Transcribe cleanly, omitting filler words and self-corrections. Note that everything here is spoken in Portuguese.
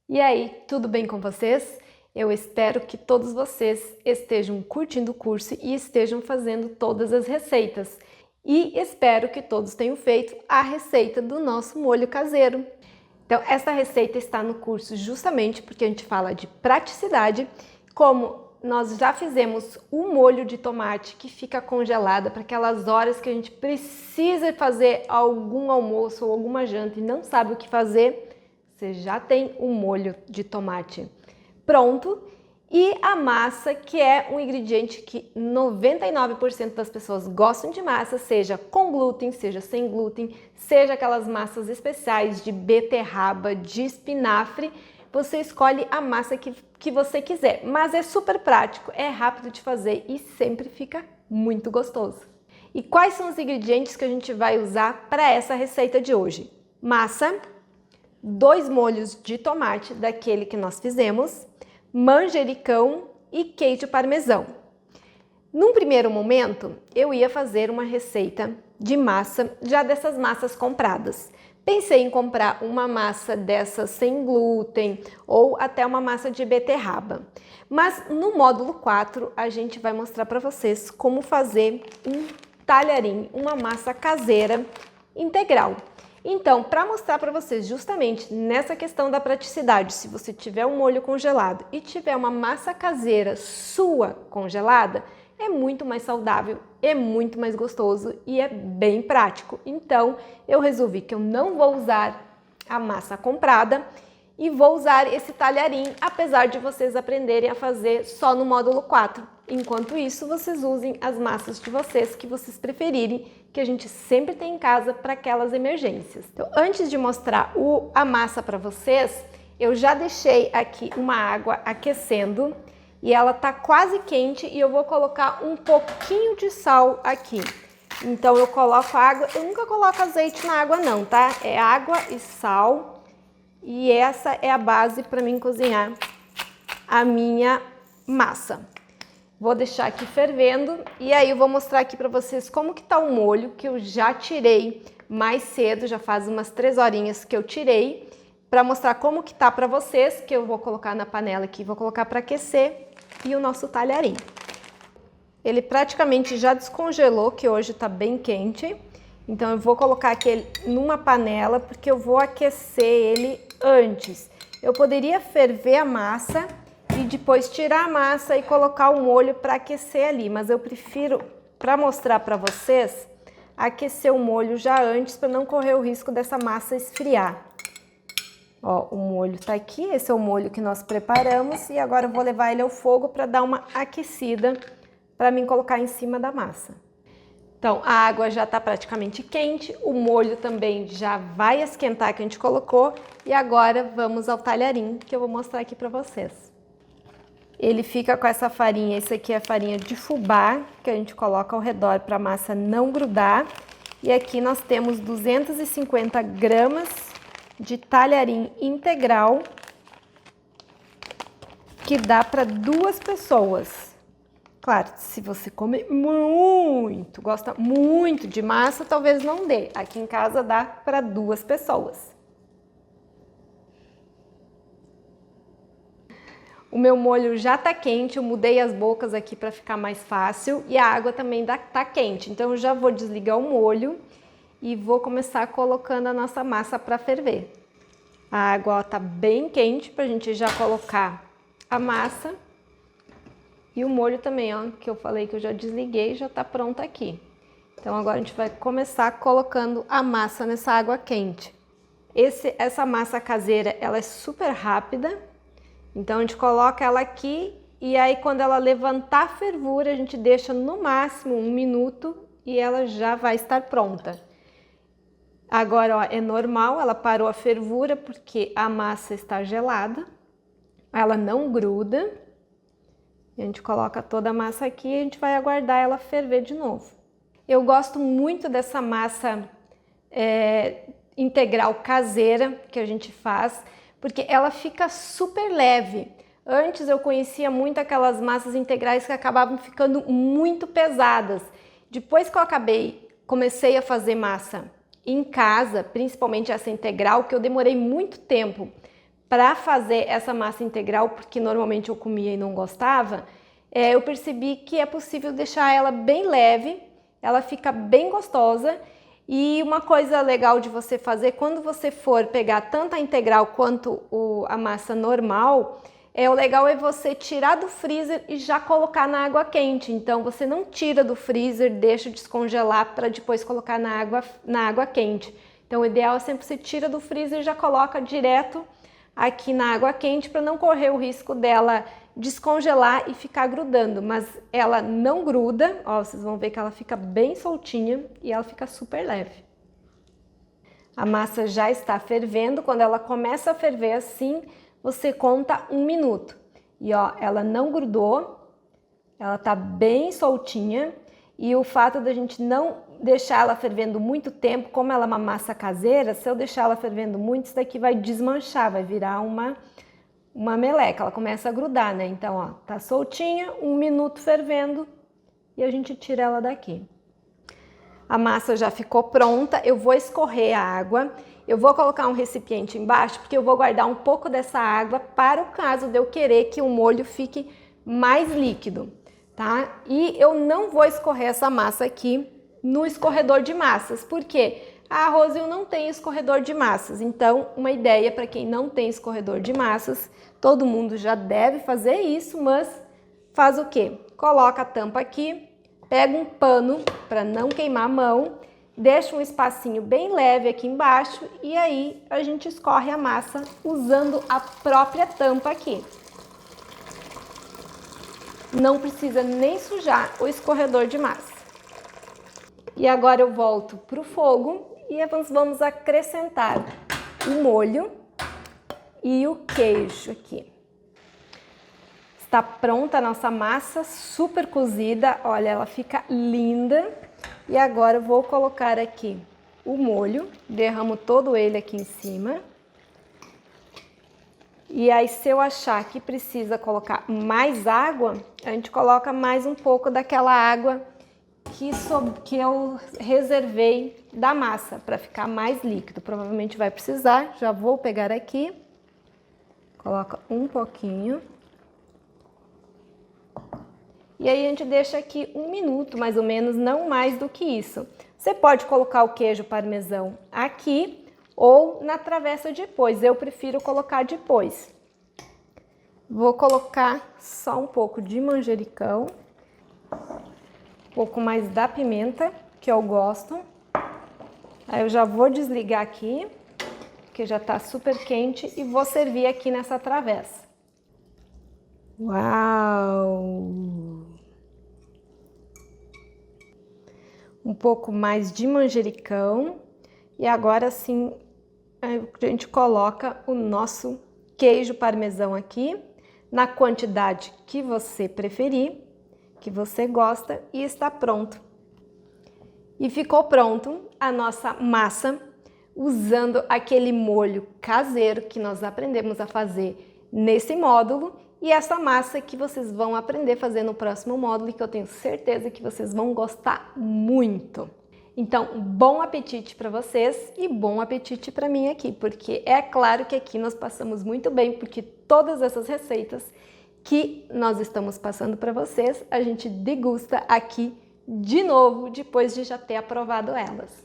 E aí, tudo bem com vocês? Eu espero que todos vocês estejam curtindo o curso e estejam fazendo todas as receitas. E espero que todos tenham feito a receita do nosso molho caseiro. Então, essa receita está no curso justamente porque a gente fala de praticidade, como nós já fizemos o molho de tomate que fica congelado para aquelas horas que a gente precisa fazer algum almoço ou alguma janta e não sabe o que fazer. Você já tem o molho de tomate pronto e a massa, que é um ingrediente que 99% das pessoas gostam de massa, seja com glúten, seja sem glúten, seja aquelas massas especiais de beterraba, de espinafre. Você escolhe a massa que você quiser, mas é super prático, é rápido de fazer e sempre fica muito gostoso. E quais são os ingredientes que a gente vai usar para essa receita de hoje? Massa, 2 molhos de tomate daquele que nós fizemos, manjericão e queijo parmesão. Num primeiro momento, eu ia fazer uma receita de massa, já dessas massas compradas. Pensei em comprar uma massa dessas sem glúten ou até uma massa de beterraba. Mas no módulo 4, a gente vai mostrar para vocês como fazer um talharim, uma massa caseira integral. Então, para mostrar para vocês justamente nessa questão da praticidade, se você tiver um molho congelado e tiver uma massa caseira sua congelada, é muito mais saudável, é muito mais gostoso e é bem prático. Então, eu resolvi que eu não vou usar a massa comprada e vou usar esse talharim, apesar de vocês aprenderem a fazer só no módulo 4. Enquanto isso, vocês usem as massas de vocês que vocês preferirem, que a gente sempre tem em casa para aquelas emergências. Então, antes de mostrar a massa para vocês, eu já deixei aqui uma água aquecendo e ela tá quase quente e eu vou colocar um pouquinho de sal aqui. Então, eu coloco água, eu nunca coloco azeite na água não, tá? É água e sal. E essa é a base para mim cozinhar a minha massa. Vou deixar aqui fervendo e aí eu vou mostrar aqui para vocês como que tá o molho que eu já tirei mais cedo, já faz umas 3 horinhas que eu tirei, para mostrar como que tá para vocês, que eu vou colocar na panela aqui, vou colocar para aquecer e o nosso talharim. Ele praticamente já descongelou, que hoje tá bem quente. Então eu vou colocar aqui numa panela porque eu vou aquecer ele antes. Eu poderia ferver a massa e depois tirar a massa e colocar o molho para aquecer ali, mas eu prefiro, para mostrar para vocês, aquecer o molho já antes para não correr o risco dessa massa esfriar. Ó, o molho tá aqui, esse é o molho que nós preparamos e agora eu vou levar ele ao fogo para dar uma aquecida para mim colocar em cima da massa. Então, a água já está praticamente quente, o molho também já vai esquentar que a gente colocou e agora vamos ao talharim que eu vou mostrar aqui para vocês. Ele fica com essa farinha, esse aqui é a farinha de fubá que a gente coloca ao redor para a massa não grudar. E aqui nós temos 250 gramas de talharim integral que dá para 2 pessoas. Claro, se você come muito, gosta muito de massa, talvez não dê. Aqui em casa dá para 2 pessoas. O meu molho já tá quente, eu mudei as bocas aqui para ficar mais fácil e a água também tá quente. Então eu já vou desligar o molho e vou começar colocando a nossa massa para ferver. A água tá bem quente para a gente já colocar a massa. E o molho também, ó, que eu falei que eu já desliguei, já tá pronto aqui. Então agora a gente vai começar colocando a massa nessa água quente. Essa massa caseira, ela é super rápida. Então a gente coloca ela aqui e aí quando ela levantar a fervura, a gente deixa no máximo 1 minuto e ela já vai estar pronta. Agora, ó, é normal, ela parou a fervura porque a massa está gelada. Ela não gruda. A gente coloca toda a massa aqui e a gente vai aguardar ela ferver de novo. Eu gosto muito dessa massa integral caseira que a gente faz, porque ela fica super leve. Antes eu conhecia muito aquelas massas integrais que acabavam ficando muito pesadas. Depois que eu comecei a fazer massa em casa, principalmente essa integral, que eu demorei muito tempo para fazer essa massa integral, porque normalmente eu comia e não gostava, eu percebi que é possível deixar ela bem leve, ela fica bem gostosa. E uma coisa legal de você fazer, quando você for pegar tanto a integral quanto a massa normal, o legal é você tirar do freezer e já colocar na água quente. Então você não tira do freezer, deixa descongelar para depois colocar na água quente. Então o ideal é sempre você tira do freezer e já coloca direto aqui na água quente para não correr o risco dela descongelar e ficar grudando, mas ela não gruda, ó, vocês vão ver que ela fica bem soltinha e ela fica super leve. A massa já está fervendo, quando ela começa a ferver assim, você conta 1 minuto. E ó, ela não grudou, ela tá bem soltinha e o fato da gente não deixar ela fervendo muito tempo, como ela é uma massa caseira, se eu deixar ela fervendo muito, isso daqui vai desmanchar, vai virar uma meleca, ela começa a grudar, né? Então, ó, tá soltinha, 1 minuto fervendo e a gente tira ela daqui. A massa já ficou pronta, eu vou escorrer a água, eu vou colocar um recipiente embaixo, porque eu vou guardar um pouco dessa água para o caso de eu querer que o molho fique mais líquido, tá? E eu não vou escorrer essa massa aqui no escorredor de massas, porque a Rose não tem escorredor de massas, então uma ideia para quem não tem escorredor de massas, todo mundo já deve fazer isso, mas faz o quê? Coloca a tampa aqui, pega um pano para não queimar a mão, deixa um espacinho bem leve aqui embaixo e aí a gente escorre a massa usando a própria tampa aqui. Não precisa nem sujar o escorredor de massa. E agora eu volto para o fogo e vamos acrescentar o molho e o queijo aqui. Está pronta a nossa massa, super cozida, olha, ela fica linda. E agora eu vou colocar aqui o molho, derramo todo ele aqui em cima. E aí, se eu achar que precisa colocar mais água, a gente coloca mais um pouco daquela água que eu reservei da massa, para ficar mais líquido. Provavelmente vai precisar, já vou pegar aqui, coloca um pouquinho. E aí a gente deixa aqui 1 minuto, mais ou menos, não mais do que isso. Você pode colocar o queijo parmesão aqui ou na travessa depois, eu prefiro colocar depois. Vou colocar só um pouco de manjericão, um pouco mais da pimenta, que eu gosto. Aí eu já vou desligar aqui, porque já tá super quente, e vou servir aqui nessa travessa. Uau! Um pouco mais de manjericão e agora sim a gente coloca o nosso queijo parmesão aqui na quantidade que você preferir, que você gosta, e está pronto. E ficou pronto a nossa massa usando aquele molho caseiro que nós aprendemos a fazer nesse módulo e essa massa que vocês vão aprender a fazer no próximo módulo e que eu tenho certeza que vocês vão gostar muito. Então, bom apetite para vocês e bom apetite para mim aqui, porque é claro que aqui nós passamos muito bem, porque todas essas receitas que nós estamos passando para vocês, a gente degusta aqui de novo, depois de já ter aprovado elas.